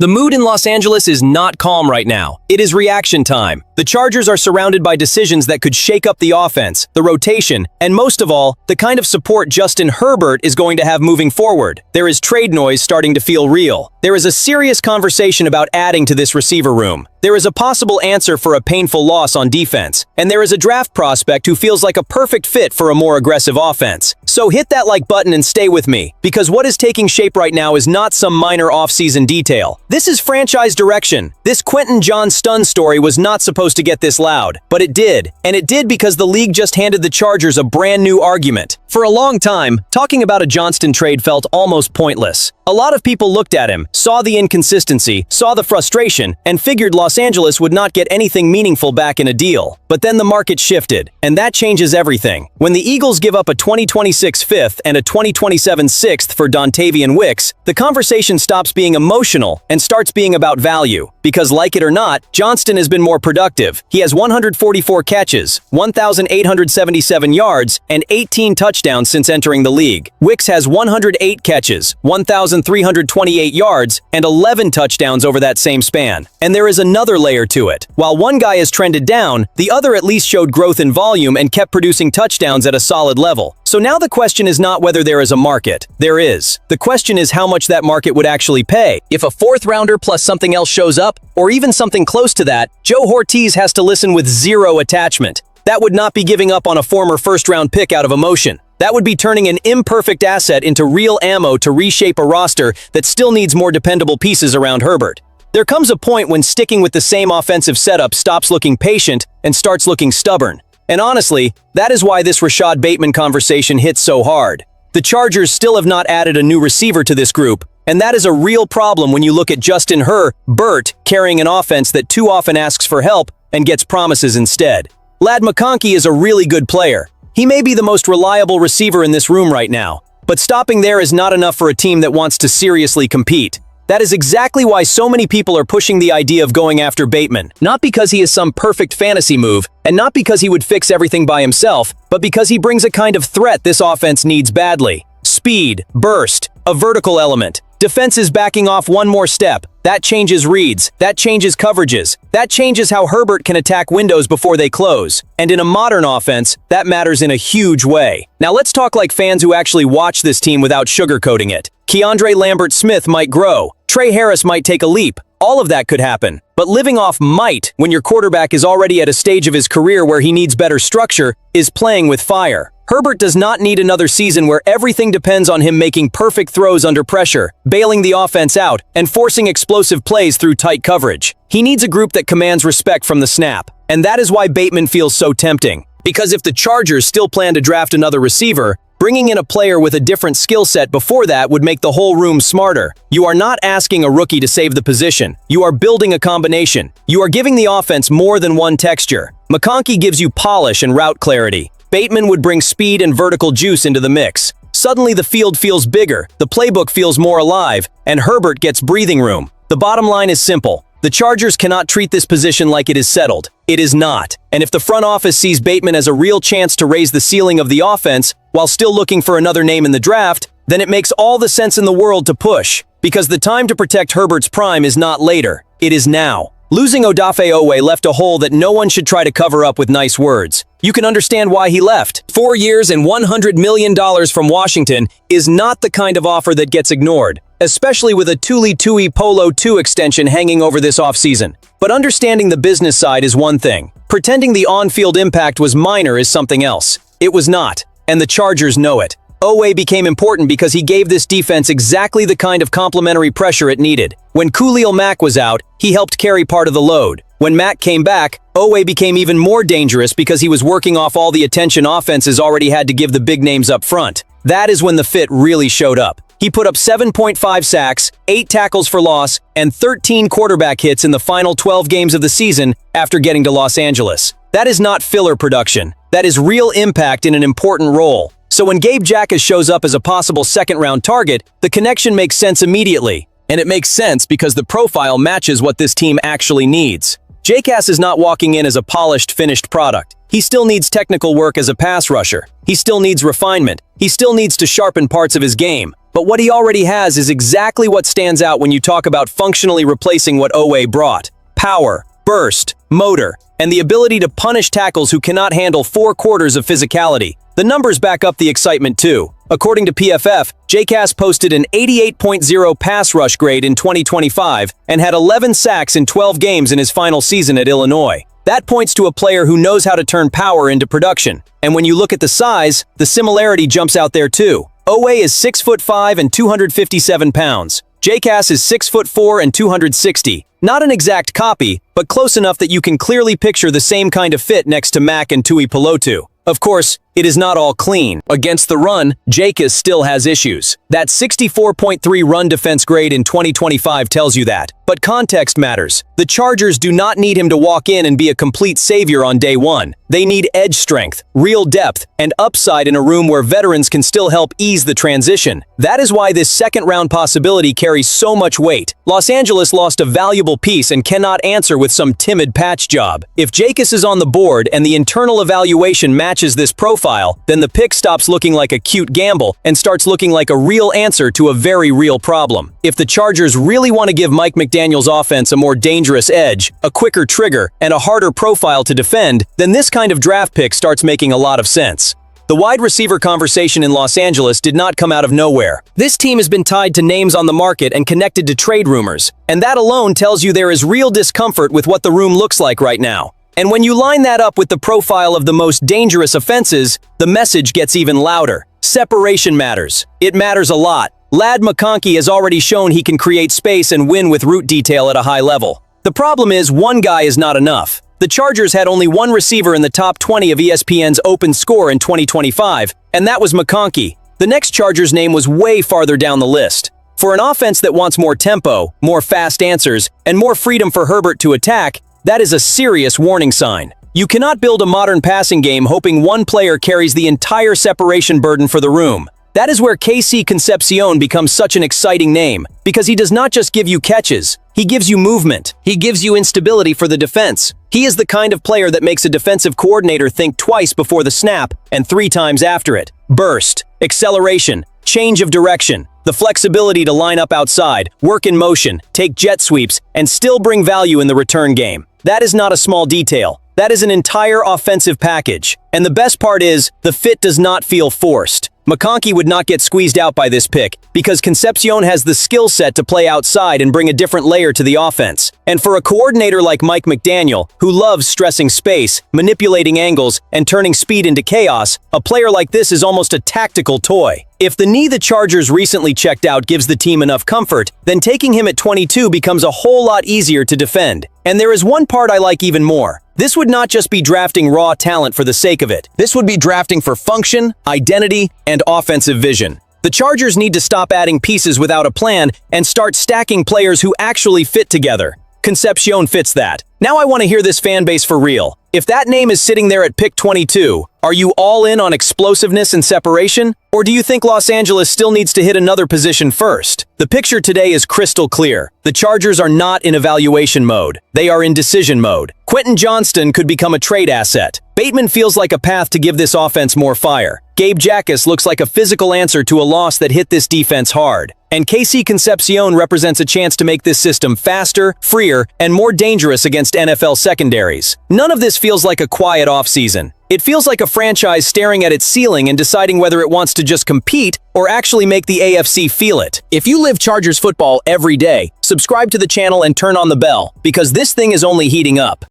The mood in Los Angeles is not calm right now. It is reaction time. The Chargers are surrounded by decisions that could shake up the offense, the rotation, and most of all, the kind of support Justin Herbert is going to have moving forward. There is trade noise starting to feel real. There is a serious conversation about adding to this receiver room. There is a possible answer for a painful loss on defense. And there is a draft prospect who feels like a perfect fit for a more aggressive offense. So hit that like button and stay with me, because what is taking shape right now is not some minor offseason detail. This is franchise direction. This Quentin Johnston story was not supposed to get this loud, but it did. And it did because the league just handed the Chargers a brand new argument. For a long time, talking about a Johnston trade felt almost pointless. A lot of people looked at him, saw the inconsistency, saw the frustration, and figured Los Angeles would not get anything meaningful back in a deal. But then the market shifted, and that changes everything. When the Eagles give up a 2026 fifth and a 2027 sixth for Dontavian Wicks, the conversation stops being emotional and starts being about value. Because like it or not, Johnston has been more productive. He has 144 catches, 1,877 yards, and 18 touchdowns since entering the league. Wicks has 108 catches, 1,328 yards, and 11 touchdowns over that same span. And there is another layer to it. While one guy has trended down, the other at least showed growth in volume and kept producing touchdowns at a solid level. So now the question is not whether there is a market. There is. The question is how much that market would actually pay. If a fourth rounder plus something else shows up, or even something close to that, Joe Ortiz has to listen with zero attachment. That would not be giving up on a former first-round pick out of emotion. That would be turning an imperfect asset into real ammo to reshape a roster that still needs more dependable pieces around Herbert. There comes a point when sticking with the same offensive setup stops looking patient and starts looking stubborn. And honestly, that is why this Rashod Bateman conversation hits so hard. The Chargers still have not added a new receiver to this group, and that is a real problem when you look at Justin Herbert carrying an offense that too often asks for help and gets promises instead. Ladd McConkey is a really good player. He may be the most reliable receiver in this room right now, but stopping there is not enough for a team that wants to seriously compete. That is exactly why so many people are pushing the idea of going after Bateman. Not because he is some perfect fantasy move, and not because he would fix everything by himself, but because he brings a kind of threat this offense needs badly. Speed, burst, a vertical element. Defense is backing off one more step. That changes reads, that changes coverages, that changes how Herbert can attack windows before they close. And in a modern offense, that matters in a huge way. Now let's talk like fans who actually watch this team without sugarcoating it. Keandre Lambert-Smith might grow. Trey Harris might take a leap. All of that could happen. But living off might, when your quarterback is already at a stage of his career where he needs better structure, is playing with fire. Herbert does not need another season where everything depends on him making perfect throws under pressure, bailing the offense out, and forcing explosive plays through tight coverage. He needs a group that commands respect from the snap. And that is why Bateman feels so tempting. Because if the Chargers still plan to draft another receiver, bringing in a player with a different skill set before that would make the whole room smarter. You are not asking a rookie to save the position. You are building a combination. You are giving the offense more than one texture. McConkey gives you polish and route clarity. Bateman would bring speed and vertical juice into the mix. Suddenly the field feels bigger, the playbook feels more alive, and Herbert gets breathing room. The bottom line is simple. The Chargers cannot treat this position like it is settled. It is not. And if the front office sees Bateman as a real chance to raise the ceiling of the offense while still looking for another name in the draft, then it makes all the sense in the world to push. Because the time to protect Herbert's prime is not later. It is now. Losing Odaf Ooway left a hole that no one should try to cover up with nice words. You can understand why he left. 4 years and $100 million from Washington is not the kind of offer that gets ignored, especially with a Tuli Tui Polo 2 extension hanging over this offseason. But understanding the business side is one thing. Pretending the on-field impact was minor is something else. It was not, and the Chargers know it. Ooway became important because he gave this defense exactly the kind of complementary pressure it needed. When Khalil Mack was out, he helped carry part of the load. When Mack came back, Ooway became even more dangerous because he was working off all the attention offenses already had to give the big names up front. That is when the fit really showed up. He put up 7.5 sacks, 8 tackles for loss, and 13 quarterback hits in the final 12 games of the season after getting to Los Angeles. That is not filler production. That is real impact in an important role. So when Gabe Jacas shows up as a possible second-round target, the connection makes sense immediately. And it makes sense because the profile matches what this team actually needs. Jacas is not walking in as a polished, finished product. He still needs technical work as a pass rusher. He still needs refinement. He still needs to sharpen parts of his game. but what he already has is exactly what stands out when you talk about functionally replacing what Ooway brought. Power, burst, motor, and the ability to punish tackles who cannot handle 4/4 of physicality. The numbers back up the excitement too. According to PFF, Jacas posted an 88.0 pass rush grade in 2025 and had 11 sacks in 12 games in his final season at Illinois. That points to a player who knows how to turn power into production. And when you look at the size, the similarity jumps out there too. Ooway is 6'5" and 257 pounds. Jacas is 6'4" and 260. Not an exact copy, but close enough that you can clearly picture the same kind of fit next to Mac and Tui Pelotu. Of course, it is not all clean. Against the run, Jacas still has issues. That 64.3 run defense grade in 2025 tells you that. But context matters. The Chargers do not need him to walk in and be a complete savior on day one. They need edge strength, real depth, and upside in a room where veterans can still help ease the transition. That is why this second-round possibility carries so much weight. Los Angeles lost a valuable piece and cannot answer with some timid patch job. If Jacas is on the board and the internal evaluation matches this profile, then the pick stops looking like a cute gamble and starts looking like a real answer to a very real problem. If the Chargers really want to give Mike McDaniel's offense a more dangerous edge, a quicker trigger, and a harder profile to defend, then this kind of draft pick starts making a lot of sense. The wide receiver conversation in Los Angeles did not come out of nowhere. This team has been tied to names on the market and connected to trade rumors, and that alone tells you there is real discomfort with what the room looks like right now. And when you line that up with the profile of the most dangerous offenses, the message gets even louder. Separation matters. It matters a lot. Ladd McConkey has already shown he can create space and win with route detail at a high level. The problem is one guy is not enough. The Chargers had only one receiver in the top 20 of ESPN's open score in 2025, and that was McConkey. The next Chargers name was way farther down the list. For an offense that wants more tempo, more fast answers, and more freedom for Herbert to attack, that is a serious warning sign. You cannot build a modern passing game hoping one player carries the entire separation burden for the room. That is where KC Concepcion becomes such an exciting name, because he does not just give you catches, he gives you movement. He gives you instability for the defense. He is the kind of player that makes a defensive coordinator think twice before the snap and 3 times after it. Burst, acceleration, change of direction, the flexibility to line up outside, work in motion, take jet sweeps, and still bring value in the return game. That is not a small detail. That is an entire offensive package. And the best part is, the fit does not feel forced. McConkey would not get squeezed out by this pick because Concepcion has the skill set to play outside and bring a different layer to the offense. And for a coordinator like Mike McDaniel, who loves stressing space, manipulating angles, and turning speed into chaos, a player like this is almost a tactical toy. If the knee the Chargers recently checked out gives the team enough comfort, then taking him at 22 becomes a whole lot easier to defend. And there is one part I like even more. This would not just be drafting raw talent for the sake of it. This would be drafting for function, identity, and offensive vision. The Chargers need to stop adding pieces without a plan and start stacking players who actually fit together. Concepcion fits that. Now I want to hear this fan base for real. If that name is sitting there at pick 22, are you all in on explosiveness and separation? Or do you think Los Angeles still needs to hit another position first? The picture today is crystal clear. The Chargers are not in evaluation mode. They are in decision mode. Quentin Johnston could become a trade asset. Bateman feels like a path to give this offense more fire. Gabe Jacas looks like a physical answer to a loss that hit this defense hard. And KC Concepcion represents a chance to make this system faster, freer, and more dangerous against NFL secondaries. None of this feels like a quiet offseason. It feels like a franchise staring at its ceiling and deciding whether it wants to just compete or actually make the AFC feel it. If you live Chargers football every day, subscribe to the channel and turn on the bell, because this thing is only heating up.